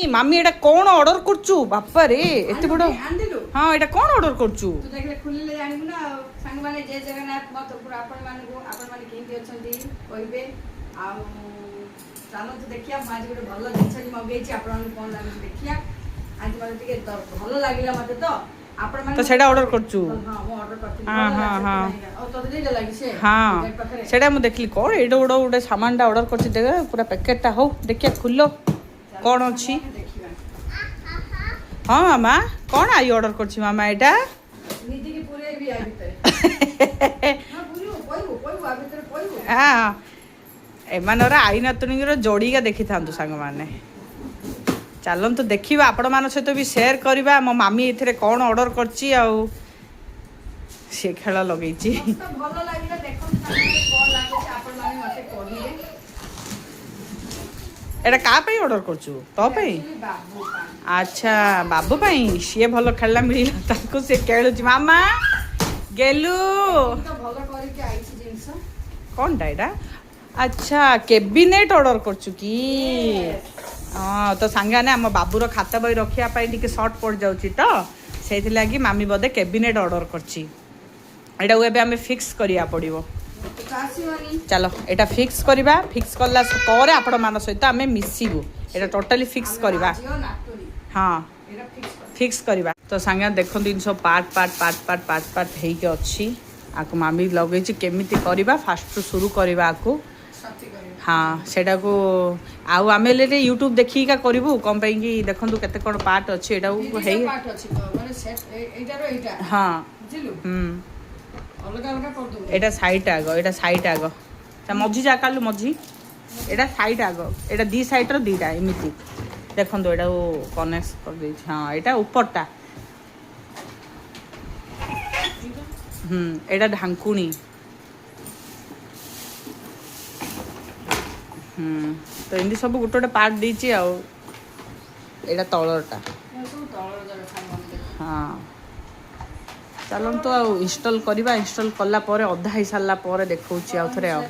मामी एटा कौन ऑर्डर करचु बापा रे एते बड़ हां एटा कौन ऑर्डर करचु तू देखले खुलिले जानिबु ना संग माने जय जगन्नाथ मत पुरा आपण माने केंती अछंती कहिबे आ चालो तो देखिया माजी गोटे भलो जिंस कि मगेची आपण माने कोन लागै देखिया आज माने टिके भलो लागिला मते तो आपण माने तो सेटा ऑर्डर करचु हां वो ऑर्डर करती हां और तो दे लागी से हां सेटा मु देखली कोन एडो उडो उडे सामान टा ऑर्डर करछि देगा पूरा पैकेट टा हो देखिया खुलो कोन अछि हाँ मामा कौन आई ऑर्डर करछि मामा एटा निधि की पूरे भी आ भीतर हां पूरी आ भीतर हां एमानर आई नातुणीर जोड़ीका देखी था सांग मैंने चलतु देखा आपण मान सहित भी सेयार करवा मो मामी ए कौन ऑर्डर करछि आउ से खेल लगे एटा का पे ऑर्डर करछु तो पे अच्छा बाबू पाई सी भल खेलना मिलला ताको से खेलुछि मामा गेलु तो भलो करी के आइछि जिंस कौन डाइडा अच्छा कैबिनेट ऑर्डर करछु की हाँ तो सांगाने आम बाबूर खाता बही रखा टे सर्ट पड़ जाऊँगी तो से लगी मामी बदे कैबिनेट ऑर्डर करछि एटा एबे आमे फिक्स करिया पड़िबो चलो एटा फिक्स करवा फिक्स करला ପରେ आपण मान सहित आमे मिसिबु एटा टोटली फिक्स करवा हाँ फिक्स करवा तो सांगा देखो दिन सब part part part part part part हेके अच्छी आको मामी लगे केमिति करवा फास्ट शुरू करवा आको हाँ सेटा को आउ आमे ले यूट्यूब देखी का करिवु कम पई कि देखंतु केते कोन पार्ट अछि एटा हे पार्ट अछि माने सेट एटारो एटा हां बुझिलु अलग अलग कर दो एटा साइड आगो एटा साइड आगो ता मझी जा कालु मझी एटा साइड आगो एटा दी साइड रो दीटा एमिति देखंतु एटा कनेक्ट कर दे हां एटा ऊपरटा एटा ढांकुनी तो इनती सब गोटे गोटे पार्ट दीची आउ एटा तलरटा हाँ चलतु आ इंस्टॉल करवा इंस्टॉल कला परे अधा ही सारा पर देखौछि आउ थरे आउ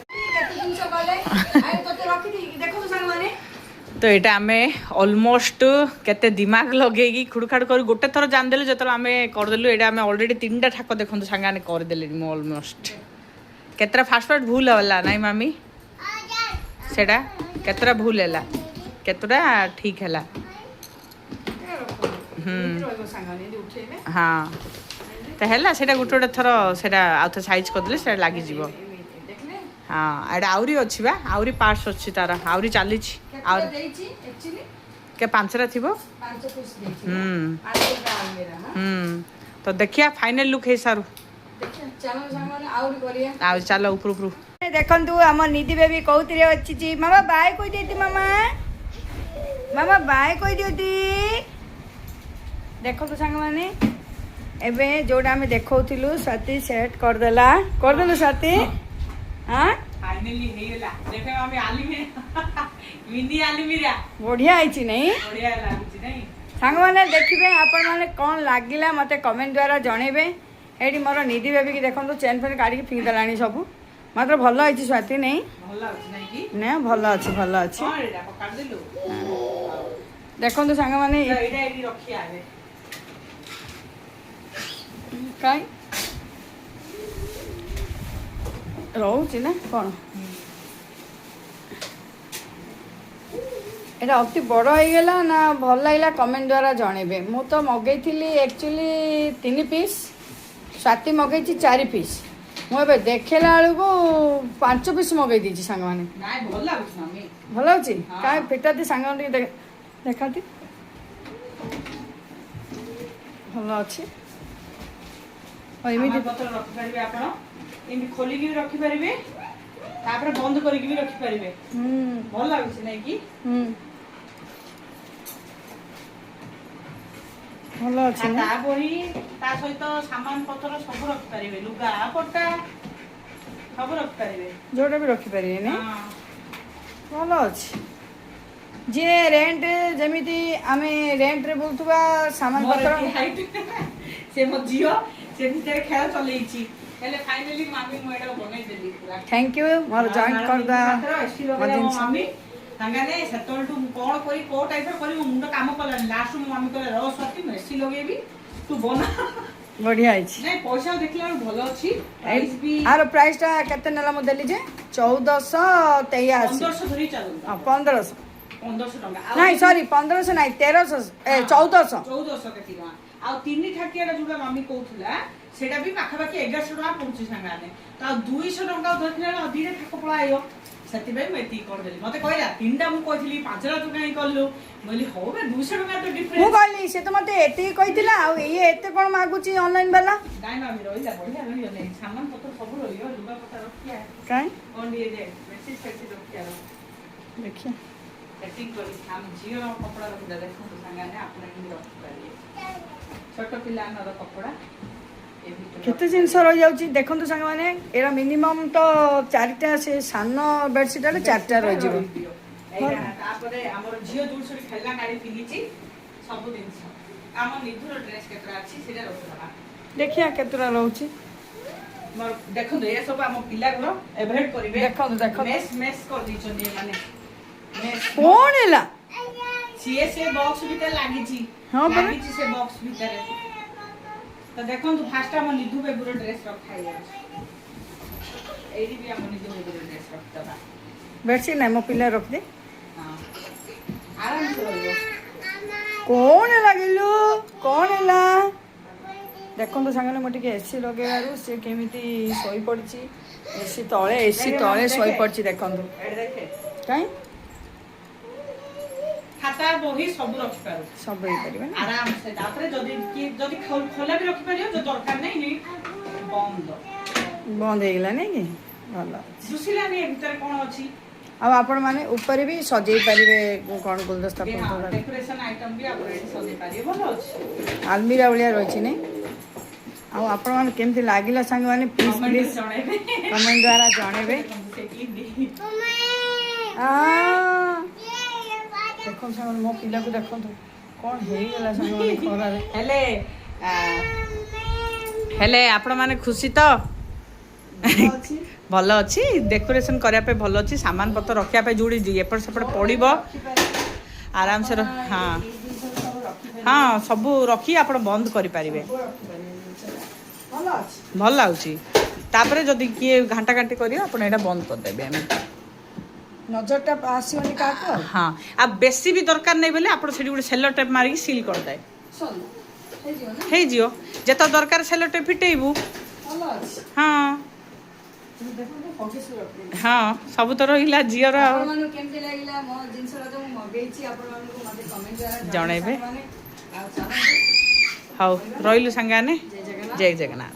तो यहाँ आम अलमोस्ट केते दिमाग लगे खुड़खाड़ कर गोटे थर जानदेलु जो आम करदेलु एटा आम ऑलरेडी 3टा ठाक देखु सांगाने करदेले मु अलमोस्ट केतरा फास्ट फास्ट भूल होला नाई मामी सेटा केतरा भूल हैला केतरा ठीक हैला हाँ तो हैला सेटा गोटे गोटे थर सेटा आउ साइज करदेले सेटा लागी जीवो हाँ एटा आउरी अछि बा आउरी पार्ट्स अछि तारा आउरी चली और के 5टा थिबो 5 पीस तो देखिया फाइनल लुक है सारू चलो सामान आउरी करिया आ चलो ऊपर ऊपर देखंतु हम निधि बेबी कहउतिरे अछि जी मामा बाय कोइ देती मामा मामा बाय कोइ देती देखो तो संग माने एबे जोडा में देखौतिलु साथी सेट कर देलु साथी हां फाइनली हेला देखे मामी आली में मिनी आली मिरा बढ़िया आइछि नहीं बढ़िया लागुछि नहीं संग माने देखिबे आपण माने कोन लागिला मते कमेंट द्वारा जणेबे एडी मोर निधि बेबी की देखंतु चेन फेन काडी के फिंग दलानी सब मात्र भलो आइछि स्वाति नहीं भलो अछि नहीं की ने भलो अछि हां एडा पकाड़ देलु देखंतु संग माने एडा एडी रखी आबे काई रोची ना कौन एटा अति बड़ हो गला ना भल लगा कमेंट द्वारा जणेबे मु तो मगैथिली एक्चुअली 3 पीस स्वाति मगैछि 4 पीस मुझे देखला को 5 पीस मगै दीची सांग माने नाइ भल लागुछ मामी भल होची काय फिटाती सांग माने देखाती भल अछि और इमिति पत्र रखि परिबे आपण इमि खोली के रखि परिबे तापर बंद करि के भी रखि परिबे भल लागुछ नै की भल अछि ना ता बही ता सहित सामान पत्र सब रखि परिबे लुगा पट्टा सब रखि परिबे जोडा भी रखि परिबे ने हां भल अछि जे रेंट जेमिति आमे रेंट रे बोलतुबा सामान पत्र से मो जियो से भीतर खेल चलैछि हेले फाइनली मामी म एटा बनै देली पूरा थैंक यू मोर जॉइन कर दा मामी ସାଙ୍ଗରେ ସେତେବେଳଠୁ ମୁଁ କ'ଣ କରି କୋଉ ଟାଇପ୍ର କରି ମୋ ମୁଣ୍ଡ କାମ କଲାନି। ଲାଷ୍ଟ ମୋ ମମି କହିଲା ର ସ୍ୱାତି ମେସି ଲଗେଇବି ତୁ ବନା। ବଢିଆ ହେଇଛି। ନାଇଁ ପଇସା ଦେଖିଲା ବେଳକୁ ଭଲ ଅଛି। ପ୍ରାଇସ୍ ବି ଆର ପ୍ରାଇସ୍ ଟା କେତେ ନେଲା ମୁଁ ଦେଲି ଯେ 1483 1500 ଧରି ଚାଲୁଛି। 1500 1500 ଟଙ୍କା। ନାଇଁ ସରି 1500 ନାଇଁ 1300 1400 1400 କେତେ ଟଙ୍କା। ଆଉ 3 ଠାକିଆଟା ଯୋଉଟା ମମି କହୁଥିଲା ସେଟା ବି ପାଖାପାଖି 1100 ଟଙ୍କା ପଡୁଛି ସାଙ୍ଗମାନେ। ତ ଆଉ 200 ଟଙ୍କା ଧରିଥିଲା ବେଳେ ଅଧିକା ଠାକ ପଳାଇବ। ସେଥିପାଇଁ ମୁଁ ଏତିକି କରିଦେଲି। ମତେ କହିଲା 3ଟା ମୁଁ କହିଥିଲି 5ଟା ତୁ କାହିଁ କଲୁ? ମୁଁ କହିଲି ହଉ ବେ 200 ଟଙ୍କା ତ ମୁଁ ଡିଫରେନ୍ସ। କହିଲି ସେ ତ ମତେ ଏତିକି କହିଥିଲା ଆଉ ଇଏ ଏତେ କଣ ମାଗୁଛି ଅନଲାଇନ ବାଲା। ନାଇଁ ମାମି ରହିଲା ବଢିଆ ରହିଗଲେ ସାମାନ ପତ୍ର ସବୁ ରହିବ। ଲୁଗା ପଟା ରଖିଆ କାଇଁ କଣ ଟିକେ ଦେ ବେଶୀ ସେଠି ରଖିଆ ଦେଖିଆ ସେଟିଂ କରି ଆମ ଝିଅର କପଡ଼ା ରଖିଲା। ଦେଖନ୍ତୁ ସାଙ୍ଗମାନେ ଆପଣ କେମିତି ରଖିପାରିବେ ଛୋଟ ପିଲାଙ୍କର କପଡ଼ା। କେତେ ଜିନିଷ ରହିଯାଉଛି ଦେଖନ୍ତୁ ସାଙ୍ଗମାନେ। ଏରା ମିନିମମ୍ ତ 4ଟା ସେ ସାନ ବେଡସିଟ୍ ରେ 4ଟା ରହିଯିବ। ତାପରେ ଆମର ଝିଅ ଯୋଉ ସବୁ ଖେଳନା ଗାଡି ପିନ୍ଧିଛି ସବୁ ଜିନିଷ ଆମ ନିଧୁର ଡ୍ରେସ୍ କେତେଟା ଅଛି ସେଇଟା ରଖିଦେବା। ଦେଖିଆ କେତେଟା ରହୁଛି ଦେଖନ୍ତୁ ଏ ସବୁ ଆମ ପିଲାଗୁଡ ଏଭଏଡ୍ କରିବେ। ଦେଖନ୍ତୁ ଦେଖନ୍ତୁ ମେସ୍ ମେସ୍ କରିଦେଇଛନ୍ତି ଏମାନେ। କଣ ହେଲା ସିଏ ସେ ବକ୍ସ ଭିତରେ ଲାଗିଛି। ହଁ ପରା। ଲାଗିଛି ସେ ବକ୍ସ ଭିତରେ। ତ ଦେଖନ୍ତୁ ଫାଷ୍ଟ ଆମ ନିଧୁ ବେବୁର ଡ୍ରେସ୍ ରଖା ହେଇଯାଉଛି। ଏଇଠି ବି ଆମ ନିଧୁ ବେବୁର ଡ୍ରେସ୍ ରଖିଦେବା। ବେଡସିଟ୍ ନାଇଁ ମୋ ପିଲା ରଖିଦେ। ହଁ ଆରାମସେ ରହିବ। କଣ ଲାଗିଲୁ କଣ ହେଲା ଦେଖନ୍ତୁ ସାଙ୍ଗମାନେ ମୁଁ ଟିକେ ଏସି ଲଗେଇବାରୁ ସେ କେମିତି ଶୋଇପଡ଼ିଛି। ଏସି ତଳେ ଶୋଇପଡ଼ିଛି ଦେଖନ୍ତୁ। ଏଇଠି ଦେଖେ କାଇଁ ଖାତା ବହି ସବୁ ରଖିପାରୁ ସବୁ ହେଇପାରିବ ନା ଆରାମସେ। ତାପରେ ଯଦି ଖୋଲା ବି ରଖିପାରିବ ଯଦି ଦରକାର ନାହିଁ ବନ୍ଦ ହେଇଗଲା ନାଇଁ କି ଭଲ ଅଛି। ଦୁଶିଲାନି ଏ ଭିତରେ କ'ଣ ଅଛି। ଆଉ ଆପଣମାନେ ଉପରେ ବି ସଜେଇ ପାରିବେ କ'ଣ ଗୁଲଦସ୍ତା ଫୁଲଦସ୍ତା ଡେକୋରେସନ ଆଇଟମ ବି ଆପଣ ଏଠି ସଜେଇ ପାରିବେ। ଭଲ ଅଛି। ଆଲମିରା ଭଳିଆ ରହିଛି ନାଇଁ। ଆଉ ଆପଣମାନେ କେମିତି ଲାଗିଲା ସାଙ୍ଗମାନେ ପ୍ଲିଜ୍ ପ୍ଲିଜ୍ ଜଣେଇବେ କମେଣ୍ଟ ଦ୍ୱାରା ଜଣେଇବେ। ଦେଖନ୍ତୁ ସାଙ୍ଗମାନେ ମୋ ପିଲାକୁ ଦେଖନ୍ତୁ କ'ଣ ହେଇଗଲା ସାଙ୍ଗମାନେ ଖରାରେ। ହେଲେ ଆପଣମାନେ ଖୁସି ତ? ଭଲ ଅଛି। ଡେକୋରେସନ କରିବା ପାଇଁ ଭଲ ଅଛି। ସାମାନ ପତ୍ର ରଖିବା ପାଇଁ ଯୋଉଠି ଏପଟ ସେପଟ ପଡ଼ିବ ଆରାମସେ। ହଁ ହଁ ସବୁ ରଖି ଆପଣ ବନ୍ଦ କରିପାରିବେ। ଭଲ ଲାଗୁଛି। ତାପରେ ଯଦି କିଏ ଘାଣ୍ଟା ଘାଣ୍ଟି କରିବ ଆପଣ ଏଇଟା ବନ୍ଦ କରିଦେବେ। ଆମେ ନଜରଟା ଆସିବନି କାହାକୁ। ହଁ ଆଉ ବେଶୀ ବି ଦରକାର ନାହିଁ ବୋଲେ ଆପଣ ସେଠି ଗୋଟେ ସେଲୋ ଟେପ୍ ମାରିକି ସିଲ୍ କରିଦେବେ। ହେଇଯିବ। ଯେତେ ଦରକାର ସେଲୋ ଟେପ୍ ଫିଟେଇବୁ। ହଁ ହଁ ସବୁ ତ ରହିଲା ଝିଅର। ଆଉ କେମିତି ଲାଗିଲା ମୋ ଜିନିଷଟା ତ ମୁଁ ମଗେଇଛି ଆପଣମାନଙ୍କୁ ମତେ କମେଣ୍ଟ ଦ୍ୱାରା ଜଣେଇବେ। ଆଉ ହଉ ରହିଲୁ ସାଙ୍ଗମାନେ। ଜୟ ଜଗନ୍ନାଥ।